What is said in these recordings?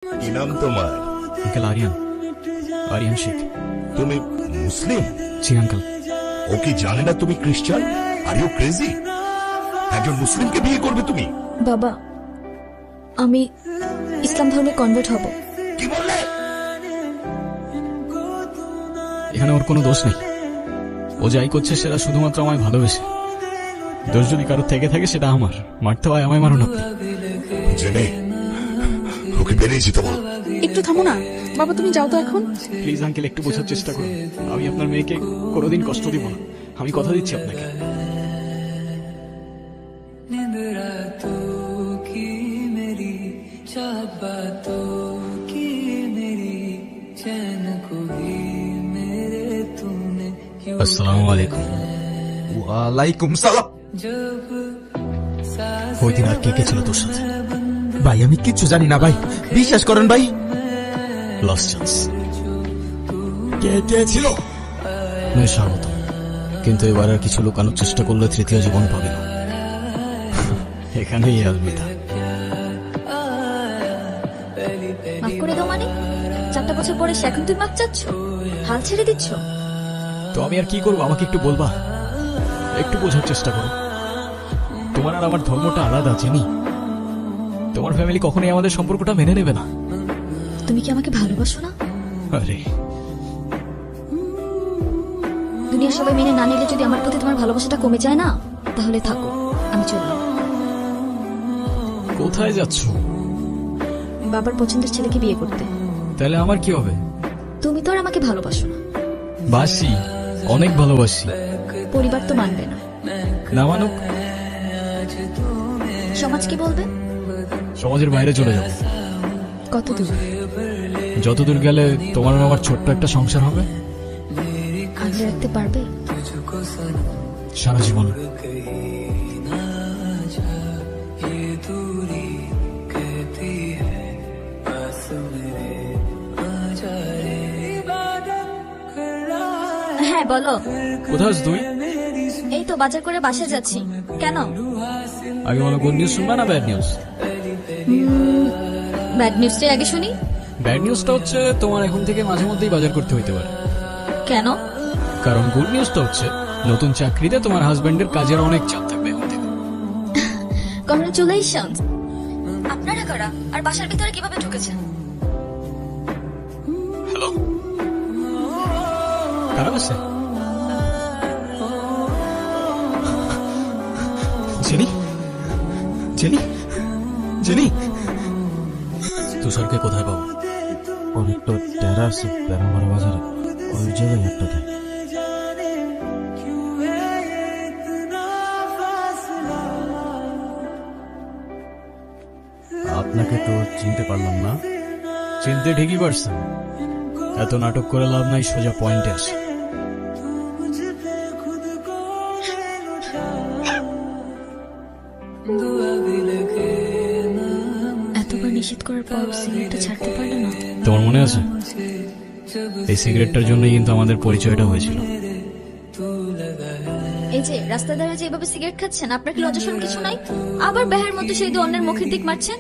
কি নাম তোমার? আঙ্কেল আরিয়ান, আরিয়ান শেখ। তুমি মুসলিম? জি আঙ্কেল। ও কি জানে না তুমি খ্রিস্টান? Are you crazy? একজন মুসলিমকে বিয়ে করবে তুমি? বাবা, আমি ইসলাম ধর্মে কনভার্ট হব। কি বললে? এখানে ওর কোনো দোষ নেই। ও যাই করছে সেটা শুধুমাত্র আমায় ভালোবেসে। দোষ যদি কারোর থেকে থাকে সেটা আমার। মারতে হয় আমায়, মারুন আপনি। জেনে ওকে বেরিয়ে যেতে বল। একটু থামো না বাবা, তুমি যাও তো এখন। প্লিজ আঙ্কেল, একটু বোঝার চেষ্টা করুন। আমি আপনার মেয়েকে কোনোদিন কষ্ট দিব না, আমি কথা দিচ্ছি আপনাকে। আসসালামু আলাইকুম। ওয়ালাইকুম সালাম। ওই দিন আর কে কে ছিল তোর সাথে? ভাই আমি কিচ্ছু জানি না ভাই, বিশ্বাস করেন ভাই। Last chance. কে কে ছিল? স্বাগত, কিন্তু এবার আর কিছু লুকানোর চেষ্টা করলে তৃতীয় জীবন পাবে না। এখানেই আলবিদা। মাফ করে দাও মানে? 4টা বছর পরে সে এখন তুমি মাফ চাচ্ছ? হাল ছেড়ে দিচ্ছ? তো আমি আর কি করবো, আমাকে একটু বলবা? একটু বোঝার চেষ্টা করো। তোমার আর আমার ধর্মটা আলাদা, জেনি। তোমার ফ্যামিলি কখনোই আমাদের সম্পর্কটা মেনে নেবে না। তুমি কি আমাকে ভালোবাসো না? আরে দুনিয়ার সবাই মেনে না নিলে যদি আমার প্রতি তোমার ভালোবাসাটা কমে যায় না, তাহলে থাকো, আমি চললাম। কোথায় যাচ্ছ? বাবার পছন্দের ছেলেকে বিয়ে করতে। তাহলে আমার কি হবে? তুমি তো আর আমাকে ভালোবাসো না। বাসি, অনেক ভালোবাসি। পরিবার তো মানবে না। না মানুক, সমাজ কি বলবে? সমাজের বাইরে চলে যাবো। কত দূর? যতদূর গেলে তোমার আর আমার ছোট্ট একটা সংসার হবে। আগলে রাখতে পারবে? সারা জীবন। হ্যাঁ বলো। কোথায় আছিস তুই? এই তো বাজার করে বাসায় যাচ্ছি। কেন? আগে বলো, গুড নিউজ শুনবা না ব্যাড নিউজ? ব্যাড নিউজটাই আগে শুনি। ব্যাড নিউজটা হচ্ছে তোমার এখন থেকে মাঝে মধ্যেই বাজার করতে হইতে পারে। কেন? কারণ গুড নিউজটা হচ্ছে নতুন চাকরিতে তোমার হাজবেন্ডের কাজের অনেক চাপ থাকবে এখন থেকে। কংগ্রাচুলেশনস। আপনারা কারা আর বাসার ভিতরে কিভাবে ঢুকেছেন? হ্যালো, কারা আছে? Jenny, jenny, jenny. তুষারকে কোথায় পাবো? ওর একটা টেরা আছে প্যারামারা বাজারে, ওই জায়গায় একটা দেয়। আপনাকে তো চিনতে পারলাম না। চিনতে ঠিকই পারছেন, এত নাটক করে লাভ নাই, সোজা পয়েন্টে আসে। এতবার নিষেধ করার পর সিগারেটটা ছাড়তে পারলে না? তোমার মনে আছে? এই সিগারেটটার জন্যই কিন্তু আমাদের পরিচয়টা হয়েছিল। এই যে রাস্তা ধারে যে এভাবে সিগারেট খাচ্ছেন, আপনার কি লজ্জা শরম কিছু নাই? আবার বেহার মতো সেই অন্যের মুখের দিক মারছেন।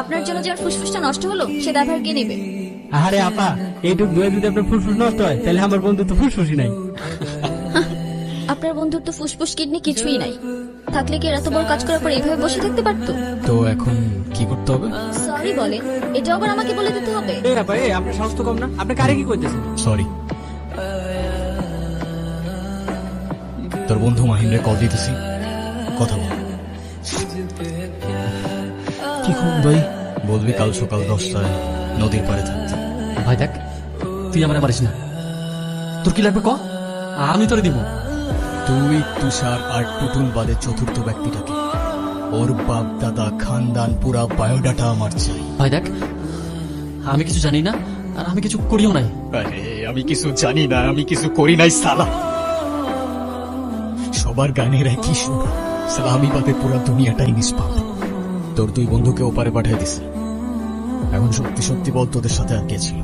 আপনার জন্য যার ফুসফুসটা নষ্ট হলো সে দায়ভার কে নেবে? আরে আপা, এইটুক দুয়ে যদি আপনার ফুসফুস নষ্ট হয় তাহলে আমার বন্ধু তো ফুসফুসই নাই। আপনার বন্ধুর তো ফুসফুস কিডনি কিছুই নাই। থাকলে কি এত বড় কাজ করার পর এইভাবে বসে থাকতে পারতো? তো এখন কি করতে হবে? সরি বলে, এটা আবার আমাকে বলে দিতে হবে? এই আপা, এই আপনার সাহস তো কম না, আপনি কারে কি করতেছেন? সরি। তোর বন্ধু মাহিন্দ্রে কল দিতেছি, কথা বল। কি খুব ভাই? বলবি কাল সকাল 10টায় নদীর পাড়ে থাকতে। ভাই দেখ, তুই আমার পারিস না। তোর কি লাগবে ক, আমি তোরে দিব। তুই, তুষার আর টুটুল বাদে চতুর্থ ব্যক্তিটাকে, ওর বাপ দাদা খানদান পুরা বায়োডাটা আমার চাই। ভাই দেখ, আমি কিছু জানি না আর আমি কিছু করিও নাই। আরে আমি কিছু জানি না, আমি কিছু করি নাই সালা। সবার গানের একই সুর, সালা আমি বাদে পুরা দুনিয়াটাই নিষ্পাপ। তোর দুই বন্ধুকে ওপারে পাঠিয়ে দিছে। এখন সত্যি সত্যি বল, তোদের সাথে আর কে ছিল?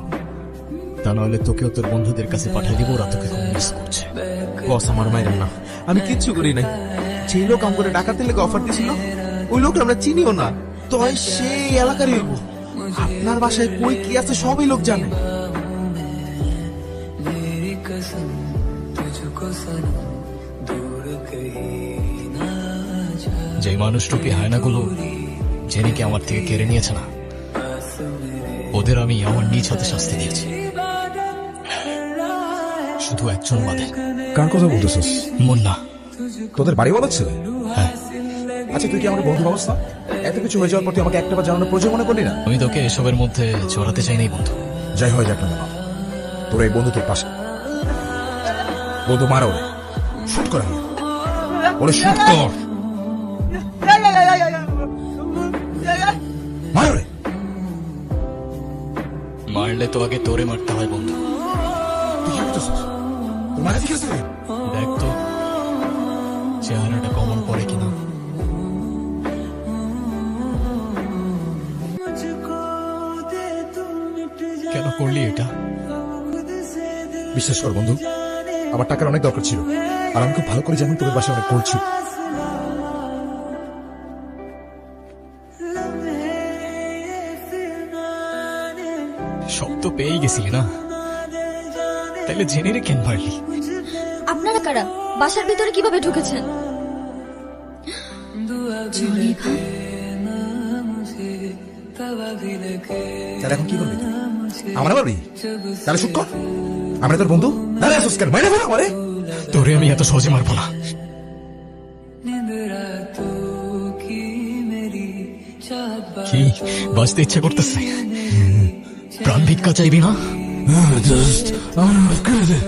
তা নাহলে তোকেও তোর বন্ধুদের কাছে পাঠিয়ে দিব, ওরা তোকে খুব মিস করছে। বস আমার মায়ের না, আমি কিচ্ছু করি নাই। যেই লোক আম করে ডাকাতের লেগে অফার দিছিল ওই লোক আমরা চিনিও না, তো সেই এলাকারই হইব। আপনার বাসায় কই কি আছে সবই লোক জানে। যে মানুষটুকু হায়নাগুলো জেনিকে আমার থেকে কেড়ে নিয়েছে না, ওদের আমি আমার নিজ হাতে শাস্তি দিয়েছি, শুধু একজন বাদে। কার কথা বলতেছিস? মুন্না। তোদের বাড়ি বলার ছেলে? হ্যাঁ, আচ্ছা তুই কি আমার বন্ধু অবস্থা? এত কিছু হয়ে যাওয়ার পর তুই আমাকে একটাবার জানানোর প্রয়োজন মনে করলি না? আমি তোকে এসবের মধ্যে জড়াতে চাই নাই বন্ধু। যাই হয় যাক না কেন, তোর এই বন্ধু তোর পাশে। বন্ধু মারা ওরে, শুট করা ওরে, শুট কর, মার ওরে। মারলে তো আগে তোরে মারতে হয় বন্ধু। তুই কি করতেছিস? তোর মারা ঠিক আছে? দেখ তো চেহারাটা কমন পড়ে কিনা। কেন করলি এটা? বিশ্বাস কর বন্ধু, আমার টাকার অনেক দরকার ছিল, আর আমি খুব ভালো করে জানি তোদের বাসায় অনেক করছি। সব তো পেয়েই গেছিলি না, তাইলে জেনে রে কেন মারলি? আপনারা কারা? বাসার ভিতরে কিভাবে ঢুকেছেন? জনিভা, তাহলে এখন কি করবি তুই? আমার মারবি? তাহলে শুট কর, আমরা তোর বন্ধু। নারে আসুস কেন, মাইনে ফেলা আমারে। তোরে আমি এত সহজে মারবো না। কি বাঁচতে ইচ্ছা করতেছে? প্রাণ ভিক্ষা চাইবি না? জাস্ট আমার মাফ করে দে।